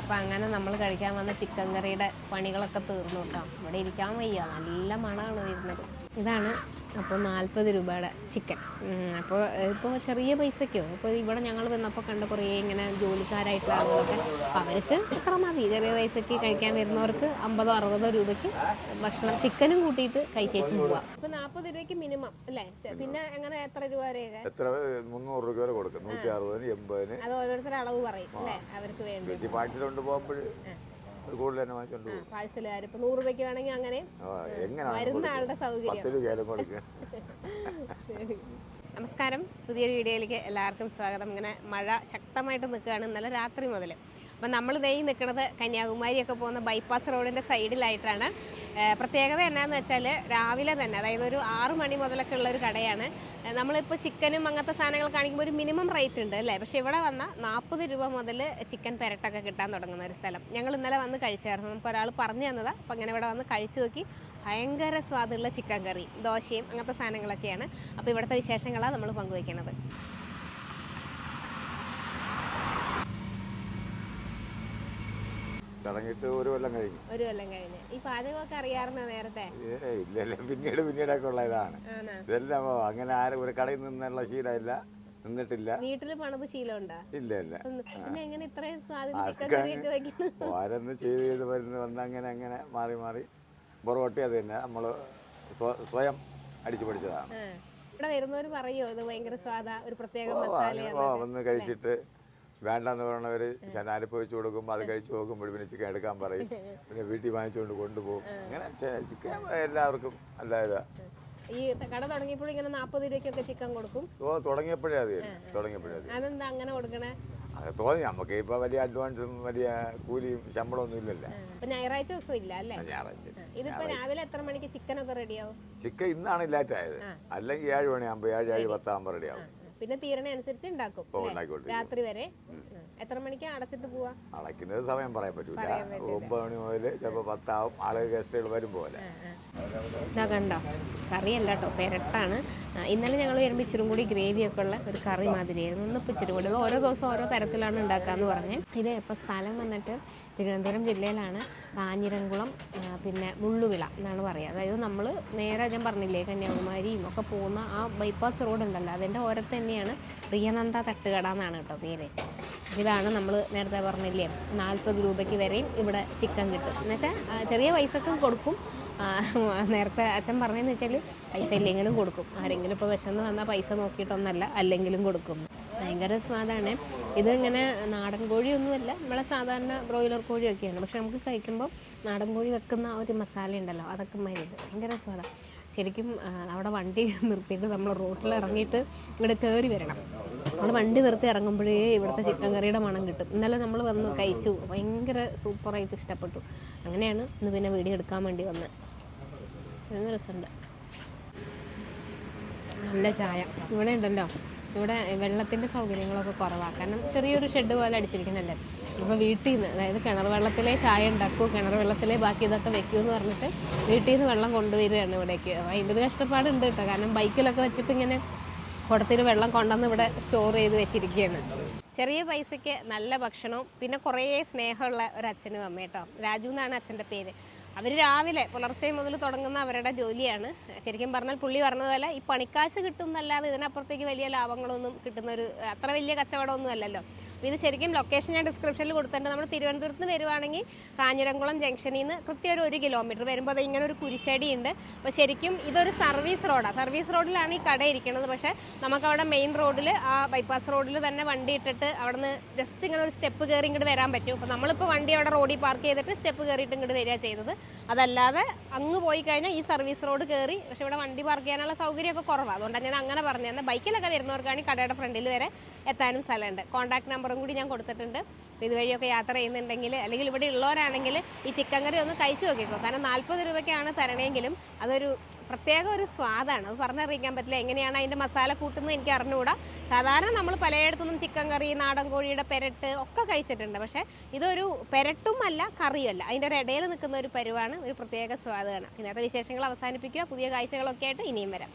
അപ്പം അങ്ങനെ നമ്മൾ കഴിക്കാൻ വന്ന ചിക്കൻ കറിയുടെ പണികളൊക്കെ തീർന്നു കേട്ടോ. ഇവിടെ ഇരിക്കാൻ വയ്യ, നല്ല മണമാണ് വരുന്നത്. ഇതാണ് അപ്പോൾ 40 രൂപയുടെ ചിക്കൻ. അപ്പോൾ ഇപ്പോൾ ചെറിയ പൈസയ്ക്കോ, ഇപ്പോൾ ഇവിടെ ഞങ്ങൾ വന്നപ്പോൾ കണ്ട കുറേ ഇങ്ങനെ ജോലിക്കാരായിട്ടുള്ള ആളുകളൊക്കെ അവർക്ക് എത്ര മതി, ചെറിയ പൈസയ്ക്ക് കഴിക്കാൻ വരുന്നവർക്ക് 50-60 രൂപയ്ക്ക് ഭക്ഷണം ചിക്കനും കൂട്ടിയിട്ട് കഴിച്ചേച്ചും പോവാം. അപ്പോൾ 40 രൂപയ്ക്ക് മിനിമം അല്ലേ? പിന്നെ എങ്ങനെ എത്ര രൂപ വരെയൊക്കെ? എത്ര 300 രൂപ വരെ കൊടുക്കും, 160, 80. അത് ഓരോരുത്തരുടെ അളവ് പറയും അല്ലേ അവർക്ക് വേണ്ടി. പാഴ്സൽ കൊണ്ടുപോകുമ്പോൾ കൂടുതൽ തന്നെ വാങ്ങിച്ചോണ്ട് പോകും. പാഴ്സലുകാർ ഇപ്പോൾ 100 രൂപയ്ക്ക് വേണമെങ്കിൽ അങ്ങനെ വരുന്ന ആളുടെ സൗകര്യം. നമസ്കാരം, പുതിയൊരു വീഡിയോയിലേക്ക് എല്ലാവർക്കും സ്വാഗതം. ഇങ്ങനെ മഴ ശക്തമായിട്ട് നിൽക്കുകയാണ് ഇന്നലെ രാത്രി മുതൽ. അപ്പം നമ്മൾ ദേ നിൽക്കുന്നത് കന്യാകുമാരിയൊക്കെ പോകുന്ന ബൈപ്പാസ് റോഡിൻ്റെ സൈഡിലായിട്ടാണ്. പ്രത്യേകത എന്നാന്ന് വെച്ചാൽ രാവിലെ തന്നെ, അതായത് ഒരു 6 മണി മുതലൊക്കെ ഉള്ളൊരു കടയാണ്. നമ്മളിപ്പോൾ ചിക്കനും അങ്ങനത്തെ സാധനങ്ങൾ കാണിക്കുമ്പോൾ ഒരു മിനിമം റേറ്റ് ഉണ്ട് അല്ലേ? പക്ഷേ ഇവിടെ വന്ന 40 രൂപ മുതൽ ചിക്കൻ പെരട്ടൊക്കെ കിട്ടാൻ തുടങ്ങുന്ന ഒരു സ്ഥലം. ഞങ്ങൾ ഇന്നലെ വന്ന് കഴിച്ചായിരുന്നു. നമുക്ക് ഒരാൾ പറഞ്ഞു തന്നതാണ്. അപ്പം അങ്ങനെ ഇവിടെ വന്ന് കഴിച്ചു നോക്കി. ഭയങ്കര സ്വാദുള്ള ചിക്കൻ കറി, ദോശയും അങ്ങനത്തെ സാധനങ്ങളൊക്കെയാണ്. അപ്പോൾ ഇവിടുത്തെ വിശേഷങ്ങളാണ് നമ്മൾ പങ്കുവയ്ക്കുന്നത്. തുടങ്ങിയിട്ട് ഒരു കൊല്ലം കഴിഞ്ഞു. ഈ പാചകമൊക്കെ അറിയാറുണ്ടോ നേരത്തെ? ഇല്ലല്ല, പിന്നീടൊക്കെ ഉള്ള ഇതാണ്. ഇതെല്ലാം അങ്ങനെ ആരും ഒരു കടയിൽ നിന്നുള്ള ശീലമില്ല, നിന്നിട്ടില്ല. വീട്ടില് പണിത് ശീലമുണ്ടോ? ഇല്ല. എങ്ങനെ ഇത്രയും ഓരോന്ന് ചെയ്ത് വന്ന് അങ്ങനെ മാറി മാറി പൊറോട്ടി അത് തന്നെ നമ്മള് സ്വയം അടിച്ചു പഠിച്ചതാണ്. ഇവിടെ വരുന്നവര് പറയോ ഇത് ഭയങ്കര സ്വാദാ, ഒരു പ്രത്യേക മസാല വന്ന് കഴിച്ചിട്ട് വേണ്ടെന്ന് പറയണവര് ശനാലിപ്പ് വെച്ച് കൊടുക്കുമ്പോൾ അത് കഴിച്ച് നോക്കുമ്പോൾ പിന്നെ ചിക്കൻ എടുക്കാൻ പറയും. പിന്നെ വീട്ടിൽ വാങ്ങിച്ചുകൊണ്ട് കൊണ്ടുപോകും. അങ്ങനെ ചിക്കൻ എല്ലാവർക്കും നല്ല ഇതാ. ഈ കട തുടങ്ങിയപ്പോഴും ഇങ്ങനെ 40 രൂപയ്ക്കൊക്കെ ചിക്കൻ കൊടുക്കും. തുടങ്ങിയപ്പോഴേ അത് അതെന്താ അങ്ങനെ കൊടുക്കണേ? അത് തോന്നി. നമുക്ക് ഇപ്പൊ വലിയ അഡ്വാൻസും വലിയ കൂലിയും ശമ്പളം ഒന്നും ഇല്ലല്ലോ. ഞായറാഴ്ച ദിവസം ഇല്ല അല്ലേ? ഇതിപ്പോ രാവിലെ എത്ര മണിക്ക് ചിക്കൻ ഒക്കെ റെഡിയാവും? ചിക്കൻ ഇന്നാണ് ലേറ്റ് ആയത്, അല്ലെങ്കിൽ 7 മണിയാകുമ്പോ 7-7:10 ആകുമ്പോ റെഡിയാവും. പിന്നെ തീരണ അനുസരിച്ച് ഉണ്ടാക്കും രാത്രി വരെ. എത്ര മണിക്ക് അടച്ചിട്ട് പോവാ? അടയ്ക്കുന്നത് സമയം പറയാൻ പറ്റൂല. 9 മണി മുതൽ ചിലപ്പോ 10 ആവും. ആളുകൾ ഗസ്റ്റുകൾ വരും പോലെ. ഇതാ കണ്ടോ, കറിയല്ല കേട്ടോ, പെരട്ടാണ്. ഇന്നലെ ഞങ്ങൾ വരുമ്പോൾ ഇച്ചിരി കൂടി ഗ്രേവിയൊക്കെ ഉള്ള ഒരു കറി മാതിരിയായിരുന്നു. ഇന്നിപ്പോൾ ഇച്ചിരി കൂടി ഓരോ ദിവസം ഓരോ തരത്തിലാണ് ഉണ്ടാക്കാന്ന് പറഞ്ഞ്. ഇത് ഇപ്പോൾ സ്ഥലം വന്നിട്ട് തിരുവനന്തപുരം ജില്ലയിലാണ്, കാഞ്ഞിരംകുളം, പിന്നെ മുള്ളുവിള എന്നാണ് പറയുക. അതായത് നമ്മൾ നേരെ ഞാൻ പറഞ്ഞില്ലേ കന്യാകുമാരിയും ഒക്കെ പോകുന്ന ആ ബൈപ്പാസ് റോഡ് ഉണ്ടല്ലോ, അതിൻ്റെ ഓരത്ത് തന്നെയാണ് പ്രിയനന്ദ തട്ടുകട എന്നാണ് കേട്ടോ പേര്. ഇതാണ് നമ്മൾ നേരത്തെ പറഞ്ഞില്ലേ 40 രൂപയ്ക്ക് വരെയും ഇവിടെ ചിക്കൻ കിട്ടും. എന്നുവെച്ചാൽ ചെറിയ പൈസക്കും കൊടുക്കും. നേരത്തെ അച്ഛൻ പറഞ്ഞതെന്ന് വെച്ചാൽ പൈസ ഇല്ലെങ്കിലും കൊടുക്കും. ആരെങ്കിലും ഇപ്പോൾ വിശന്ന് വന്നാൽ പൈസ നോക്കിയിട്ടൊന്നല്ല, അല്ലെങ്കിലും കൊടുക്കും. ഭയങ്കര സ്വാദാണ്. ഇതിങ്ങനെ നാടൻ കോഴിയൊന്നുമല്ല, നമ്മളെ സാധാരണ ബ്രോയിലർ കോഴിയൊക്കെയാണ്. പക്ഷെ നമുക്ക് കഴിക്കുമ്പോൾ നാടൻ കോഴി വെക്കുന്ന ഒരു മസാല ഉണ്ടല്ലോ, അതൊക്കെ മരുത് ഭയങ്കര സ്വാദാണ്. ശരിക്കും അവിടെ വണ്ടി നിർത്തിയിട്ട് നമ്മൾ റോട്ടിൽ ഇറങ്ങിയിട്ട് ഇവിടെ കയറി വരണം. അവിടെ വണ്ടി നിർത്തി ഇറങ്ങുമ്പോഴേ ഇവിടുത്തെ ചിക്കൻ കറിയുടെ മണം കിട്ടും. ഇന്നലെ നമ്മൾ വന്ന് കഴിച്ചു, ഭയങ്കര സൂപ്പറായിട്ട് ഇഷ്ടപ്പെട്ടു. അങ്ങനെയാണ് ഇന്ന് പിന്നെ വീഡിയോ എടുക്കാൻ വേണ്ടി വന്നത്. ഭയങ്കര രസമുണ്ട്. നല്ല ചായ ഇവിടെ ഉണ്ടല്ലോ. ഇവിടെ വെള്ളത്തിൻ്റെ സൗകര്യങ്ങളൊക്കെ കുറവാണ്, കാരണം ചെറിയൊരു ഷെഡ് പോലെ അടിച്ചിരിക്കുന്നല്ലേ. അപ്പോൾ വീട്ടിൽ നിന്ന്, അതായത് കിണർ വെള്ളത്തിലെ ചായ ഉണ്ടാക്കൂ, കിണർ വെള്ളത്തിലെ ബാക്കി ഇതൊക്കെ വെക്കൂ എന്ന് പറഞ്ഞിട്ട് വീട്ടിൽ നിന്ന് വെള്ളം കൊണ്ടുവരികയാണ് ഇവിടേക്ക്. അതിൻ്റെ ഒരു കഷ്ടപ്പാടുണ്ട് കേട്ടോ, കാരണം ബൈക്കിലൊക്കെ വെച്ചിട്ട് ഇങ്ങനെ കുടത്തിൽ വെള്ളം കൊണ്ടുവന്ന് ഇവിടെ സ്റ്റോർ ചെയ്ത് വെച്ചിരിക്കുകയാണ്. ചെറിയ പൈസയ്ക്ക് നല്ല ഭക്ഷണവും പിന്നെ കുറേ സ്നേഹമുള്ള ഒരു അച്ഛനും അമ്മ കേട്ടോ. രാജു എന്നാണ് അച്ഛൻ്റെ പേര്. അവർ രാവിലെ പുലർച്ചെ മുതൽ തുടങ്ങുന്ന അവരുടെ ജോലിയാണ്. ശരിക്കും പറഞ്ഞാൽ പുള്ളി പറഞ്ഞതുപോലെ ഈ പണിക്കാശ് കിട്ടും എന്നല്ലാതെ ഇതിനപ്പുറത്തേക്ക് വലിയ ലാഭങ്ങളൊന്നും കിട്ടുന്നൊരു അത്ര വലിയ കച്ചവടമൊന്നും അല്ലല്ലോ. അപ്പോൾ ഇത് ശരിക്കും ലൊക്കേഷൻ ഞാൻ ഡിസ്ക്രിപ്ഷനിൽ കൊടുത്തിട്ടുണ്ട്. നമ്മൾ തിരുവനന്തപുരത്ത് നിന്ന് വരുവാണെങ്കിൽ കാഞ്ഞിരംകുളം ജംഗ്ഷനിൽ നിന്ന് കൃത്യം ഒരു 1 കിലോമീറ്റർ വരുമ്പോൾ അത് ഇങ്ങനെ ഒരു കുരിശടി ഉണ്ട്. അപ്പോൾ ശരിക്കും ഇതൊരു സർവീസ് റോഡാണ്. സർവീസ് റോഡിലാണ് ഈ കട ഇരിക്കുന്നത്. പക്ഷേ നമുക്കവിടെ മെയിൻ റോഡിൽ, ആ ബൈപ്പാസ് റോഡിൽ തന്നെ വണ്ടി ഇട്ടിട്ട് അവിടെ നിന്ന് ജസ്റ്റ് ഇങ്ങനെ ഒരു സ്റ്റെപ്പ് കയറി ഇങ്ങോട്ട് വരാൻ പറ്റും. അപ്പോൾ നമ്മളിപ്പോൾ വണ്ടി അവിടെ റോഡിൽ പാർക്ക് ചെയ്തിട്ട് സ്റ്റെപ്പ് കയറിയിട്ട് ഇങ്ങോട്ട് വരിക ചെയ്തത്. അതല്ലാതെ അങ്ങ് പോയി കഴിഞ്ഞാൽ ഈ സർവീസ് റോഡ് കയറി, പക്ഷേ ഇവിടെ വണ്ടി പാർക്ക് ചെയ്യാനുള്ള സൗകര്യമൊക്കെ കുറവാണ്. അതുകൊണ്ടാണ് ഞാൻ അങ്ങനെ പറഞ്ഞു തന്നെ. ബൈക്കിലൊക്കെ വരുന്നവർക്കാണെങ്കിൽ കടയുടെ ഫ്രണ്ടിൽ വരെ എത്താനും സ്ഥലമുണ്ട്. കോൺടാക്ട് നമ്പറും കൂടി ഞാൻ കൊടുത്തിട്ടുണ്ട്. അപ്പോൾ ഇതുവഴിയൊക്കെ യാത്ര ചെയ്യുന്നുണ്ടെങ്കിൽ, അല്ലെങ്കിൽ ഇവിടെ ഉള്ളവരാണെങ്കിൽ ഈ ചിക്കൻ കറി ഒന്ന് കഴിച്ചു നോക്കിക്കോ. കാരണം 40 രൂപയ്ക്കാണ് തരണമെങ്കിലും അതൊരു പ്രത്യേക ഒരു സ്വാദാണ്. അത് പറഞ്ഞറിയിക്കാൻ പറ്റില്ല. എങ്ങനെയാണ് അതിൻ്റെ മസാല കൂട്ടുന്നത് എനിക്ക് അറിഞ്ഞുകൂടാ. സാധാരണ നമ്മൾ പലയിടത്തുനിന്നും ചിക്കൻ കറി, നാടൻ കോഴിയുടെ പെരട്ട് ഒക്കെ കഴിച്ചിട്ടുണ്ട്. പക്ഷേ ഇതൊരു പെരട്ടും അല്ല, കറിയല്ല, അതിൻ്റെ ഒരു ഇടയിൽ നിൽക്കുന്ന ഒരു പരുവാണ്. ഒരു പ്രത്യേക സ്വാദാണ്. ഇന്നത്തെ വിശേഷങ്ങൾ അവസാനിപ്പിക്കുക. പുതിയ കാഴ്ചകളൊക്കെ ആയിട്ട് ഇനിയും വരാം.